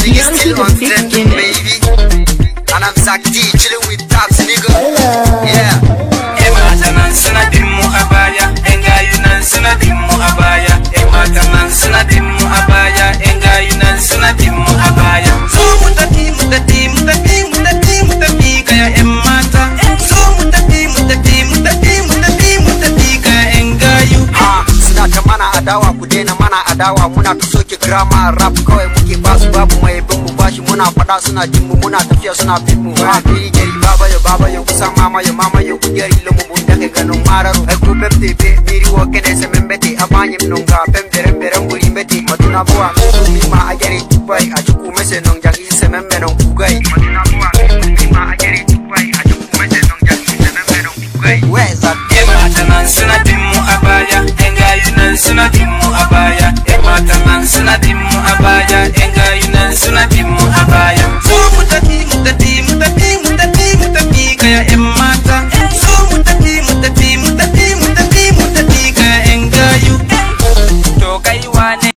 music is still on trending, baby. And I'm Zakti, chilling with Taps, nigga. Yeah. Emata nansana dimu abaya, enga yunansana dimu abaya. Emata nansana dimu abaya, enga yunansana dimu abaya. So mutati mutati mutati mutati mutati kaya emata. So mutati mutati mutati mutati mutati kaya enga yu. Suna ta mana adawa, ku daina mana adawa. Muna ta soke grama rap kawai muke basu, babu mai bin mu bashi. Muna fada suna jin mu, muna tafiya suna bin mu. Wa biri gari baba yo kusa mama yo kugeri lo mu bunda ke ganon mararo. Ai ku pemte be miri wo kene se membete abanyim nonga pemberem buri mete. Matuna buwa mi ma ageri tupai ajuku mese nong jagi se membe nong kugai.